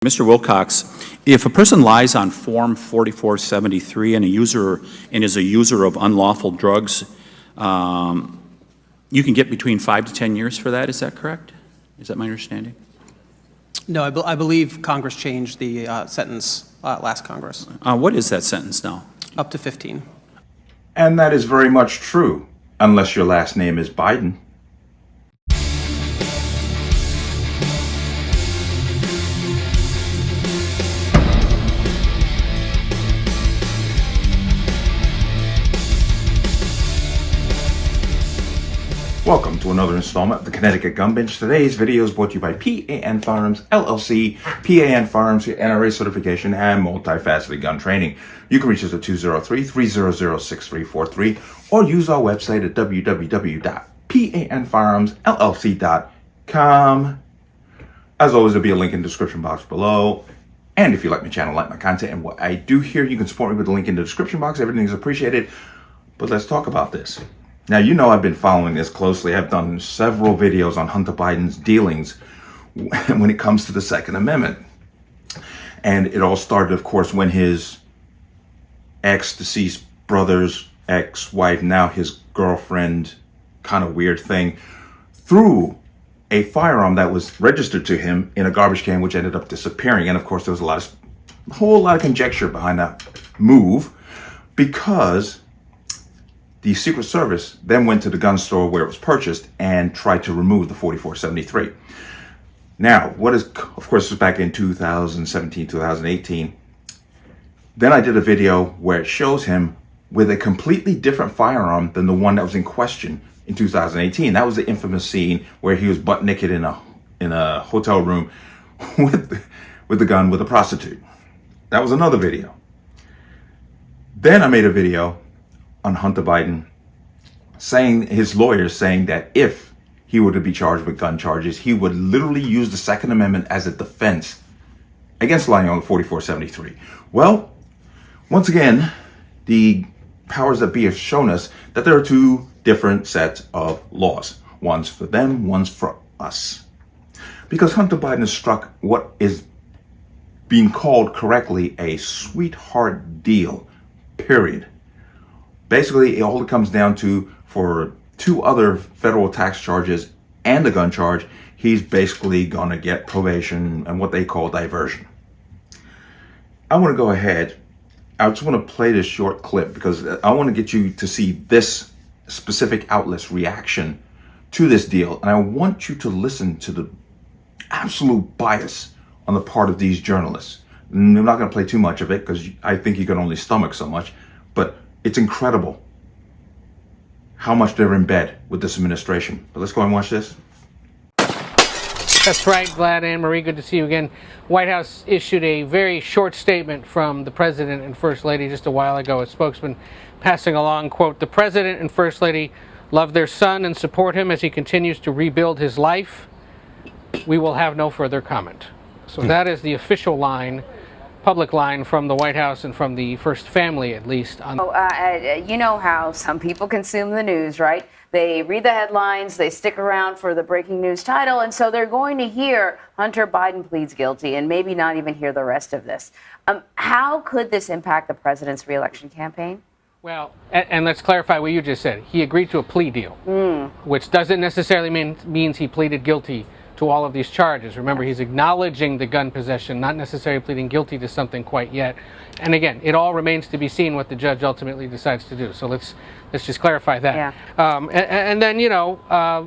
Mr. Wilcox, if a person lies on Form 4473 and is a user of unlawful drugs, you can get between 5 to 10 years for that. Is that correct? Is that my understanding? No, I believe Congress changed the sentence last Congress. What is that sentence now? Up to 15. And that is very much true, unless your last name is Biden. Welcome to another installment of the Connecticut Gun Bench. Today's video is brought to you by P.A.N. Firearms, LLC, P.A.N. Firearms, NRA certification, and multifaceted gun training. You can reach us at 203-300-6343 or use our website at www.panfirearmsllc.com. As always, there'll be a link in the description box below. And if you like my channel, like my content, and what I do here, you can support me with the link in the description box. Everything is appreciated. But let's talk about this. Now, you know I've been following this closely. I've done several videos on Hunter Biden's dealings when it comes to the Second Amendment. And it all started, of course, when his ex-deceased brother's ex-wife, now his girlfriend, kind of weird thing, threw a firearm that was registered to him in a garbage can, which ended up disappearing. And of course, there was a whole lot of conjecture behind that move, because the Secret Service then went to the gun store where it was purchased and tried to remove the 4473. Now, of course, this was back in 2017, 2018. Then I did a video where it shows him with a completely different firearm than the one that was in question in 2018. That was the infamous scene where he was butt naked in a hotel room with the gun with a prostitute. That was another video. Then I made a video on Hunter Biden, his lawyers saying that if he were to be charged with gun charges, he would literally use the Second Amendment as a defense against lying on the 4473. Well, once again, the powers that be have shown us that there are two different sets of laws. One's for them, one's for us. Because Hunter Biden has struck what is being called correctly a sweetheart deal, period. Basically, all it comes down to, for two other federal tax charges and the gun charge, he's basically going to get probation and what they call diversion. I want to go ahead. I just want to play this short clip because I want to get you to see this specific outlet's reaction to this deal. And I want you to listen to the absolute bias on the part of these journalists. And I'm not going to play too much of it because I think you can only stomach so much. But it's incredible how much they're in bed with this administration. But let's go and watch this. That's right, Vlad and Marie, good to see you again. White House issued a very short statement from the President and First Lady just a while ago. A spokesman passing along, quote, "The President and First Lady love their son and support him as he continues to rebuild his life. We will have no further comment." So that is the official line, public line from the White House and from the First Family, at least. You know how some people consume the news, right? They read the headlines, they stick around for the breaking news title, and so they're going to hear Hunter Biden pleads guilty and maybe not even hear the rest of this. How could this impact the president's reelection campaign? Well, and let's clarify what you just said. He agreed to a plea deal, which doesn't necessarily means he pleaded guilty to all of these charges. Remember, he's acknowledging the gun possession, not necessarily pleading guilty to something quite yet. And again, it all remains to be seen what the judge ultimately decides to do. So let's just clarify that. Yeah. And then,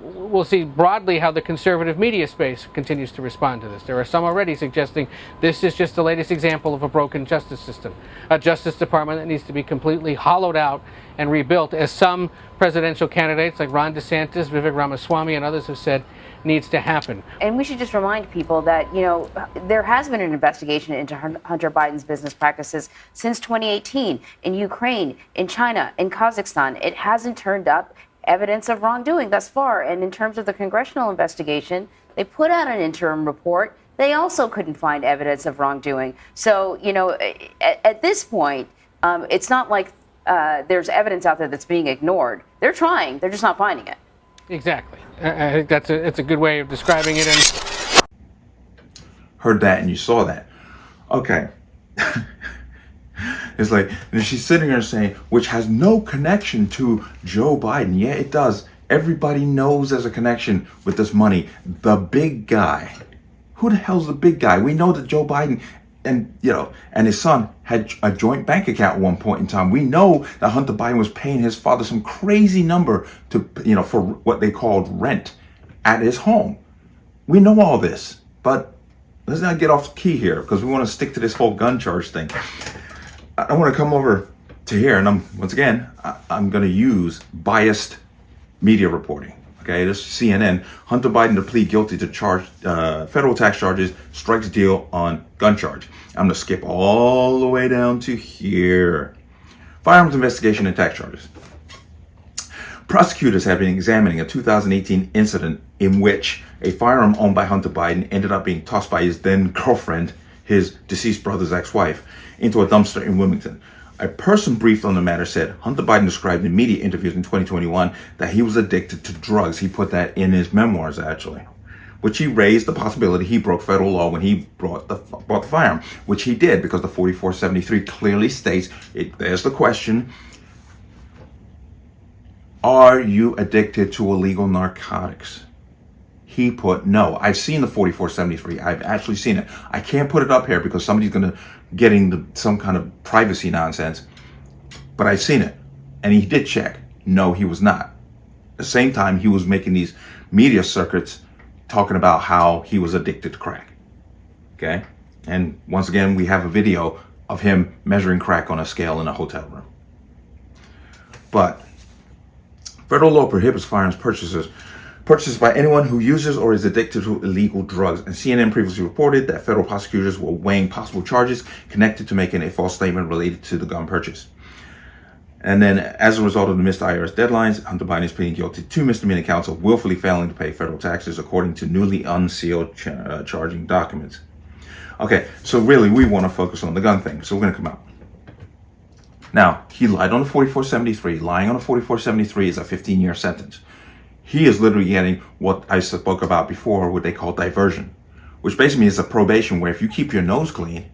we'll see broadly how the conservative media space continues to respond to this. There are some already suggesting this is just the latest example of a broken justice system, a Justice Department that needs to be completely hollowed out and rebuilt, as some presidential candidates like Ron DeSantis, Vivek Ramaswamy, and others have said needs to happen. And we should just remind people that, there has been an investigation into Hunter Biden's business practices since 2018 in Ukraine, in China, in Kazakhstan. It hasn't turned up evidence of wrongdoing thus far. And in terms of the congressional investigation, they put out an interim report. They also couldn't find evidence of wrongdoing. So, at this point, it's not like there's evidence out there that's being ignored. They're trying. They're just not finding it. Exactly. I think it's a good way of describing it. And heard that and you saw that. Okay. It's like, and she's sitting there saying, which has no connection to Joe Biden. Yeah, it does. Everybody knows there's a connection with this money. The big guy. Who the hell's the big guy? We know that Joe Biden and his son had a joint bank account at one point in time. We know that Hunter Biden was paying his father some crazy number to, for what they called rent at his home. We know all this, but let's not get off key here because we want to stick to this whole gun charge thing. I want to come over to here, and I'm going to use biased media reporting. Okay, this is CNN. Hunter Biden to plead guilty to federal tax charges, strikes deal on gun charge. I'm going to skip all the way down to here. Firearms investigation and tax charges. Prosecutors have been examining a 2018 incident in which a firearm owned by Hunter Biden ended up being tossed by his then girlfriend, his deceased brother's ex-wife, into a dumpster in Wilmington. A person briefed on the matter said Hunter Biden described in media interviews in 2021 that he was addicted to drugs. He put that in his memoirs, actually, which he raised the possibility he broke federal law when he bought the firearm, which he did because the 4473 clearly states, there's the question, are you addicted to illegal narcotics? He put no. I've seen the 4473. I've actually seen it. I can't put it up here because somebody's going to get into some kind of privacy nonsense. But I've seen it. And he did check. No, he was not. At the same time, he was making these media circuits talking about how he was addicted to crack. Okay? And once again, we have a video of him measuring crack on a scale in a hotel room. But federal law prohibits firearms purchased by anyone who uses or is addicted to illegal drugs. And CNN previously reported that federal prosecutors were weighing possible charges connected to making a false statement related to the gun purchase. And then, as a result of the missed IRS deadlines, Hunter Biden is pleading guilty to misdemeanor counts of willfully failing to pay federal taxes, according to newly unsealed charging documents. Okay, so really, we want to focus on the gun thing. So we're going to come out. Now, he lied on the 4473. Lying on the 4473 is a 15-year sentence. He is literally getting what I spoke about before, what they call diversion, which basically is a probation where if you keep your nose clean,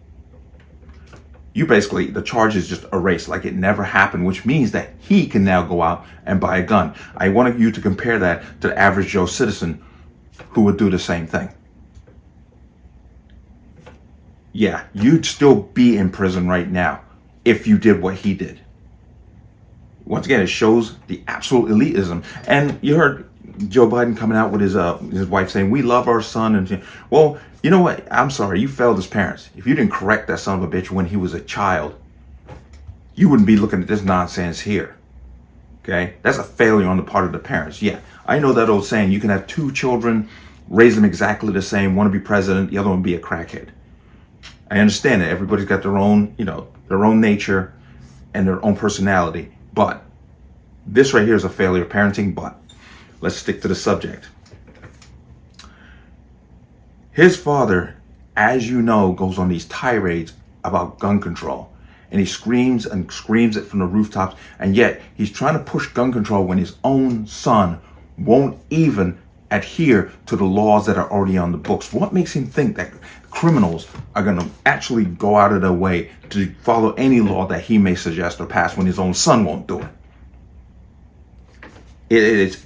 you basically, the charge is just erased like it never happened, which means that he can now go out and buy a gun. I wanted you to compare that to the average Joe citizen who would do the same thing. Yeah, you'd still be in prison right now if you did what he did. Once again, it shows the absolute elitism. And you heard Joe Biden coming out with his wife saying, we love our son. And well, you know what? I'm sorry. You failed as parents. If you didn't correct that son of a bitch when he was a child, you wouldn't be looking at this nonsense here. Okay? That's a failure on the part of the parents. Yeah, I know that old saying, you can have two children, raise them exactly the same, one to be president, the other one be a crackhead. I understand that everybody's got their own, their own nature and their own personality. But this right here is a failure of parenting, but let's stick to the subject. His father, as you know, goes on these tirades about gun control. And he screams and screams it from the rooftops. And yet he's trying to push gun control when his own son won't even adhere to the laws that are already on the books. What makes him think that criminals are going to actually go out of their way to follow any law that he may suggest or pass when his own son won't do it?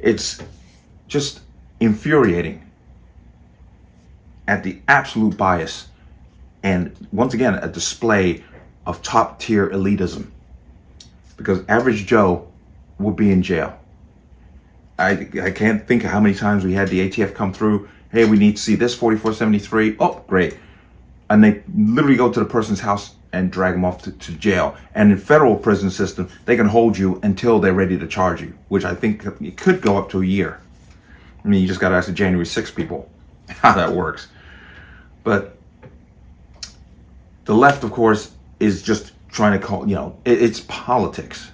It's just infuriating at the absolute bias and, once again, a display of top-tier elitism, because average Joe will be in jail. I can't think of how many times we had the ATF come through. Hey, we need to see this 4473. Oh, great. And they literally go to the person's house and drag them off to jail. And in federal prison system, they can hold you until they're ready to charge you, which I think it could go up to a year. I mean, you just got to ask the January 6 people how that works. But the left, of course, is just trying to call, it's politics.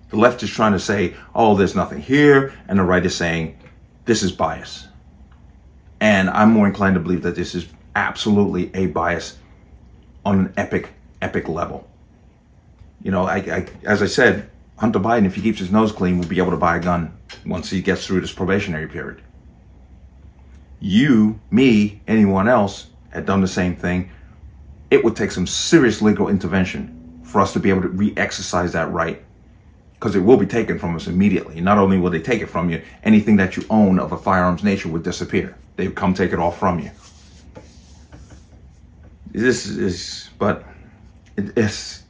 The left is trying to say, oh, there's nothing here. And the right is saying, this is bias. And I'm more inclined to believe that this is absolutely a bias on an epic level. As I said, Hunter Biden, if he keeps his nose clean, will be able to buy a gun once he gets through this probationary period. you, me, anyone else had done the same thing, it would take some serious legal intervention for us to be able to re-exercise that right. Because it will be taken from us immediately. Not only will they take it from you, anything that you own of a firearms nature would disappear. They would come take it all from you.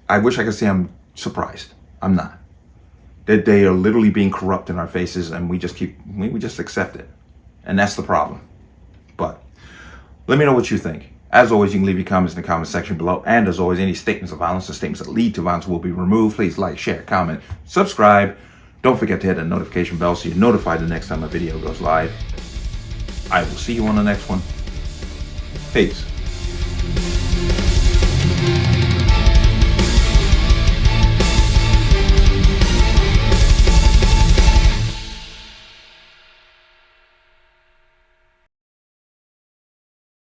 I wish I could say I'm surprised. I'm not. That they are literally being corrupt in our faces, and we just accept it. And that's the problem. But let me know what you think. As always, you can leave your comments in the comment section below. And as always, any statements of violence or statements that lead to violence will be removed. Please like, share, comment, subscribe. Don't forget to hit that notification bell so you're notified the next time a video goes live. I will see you on the next one. Peace.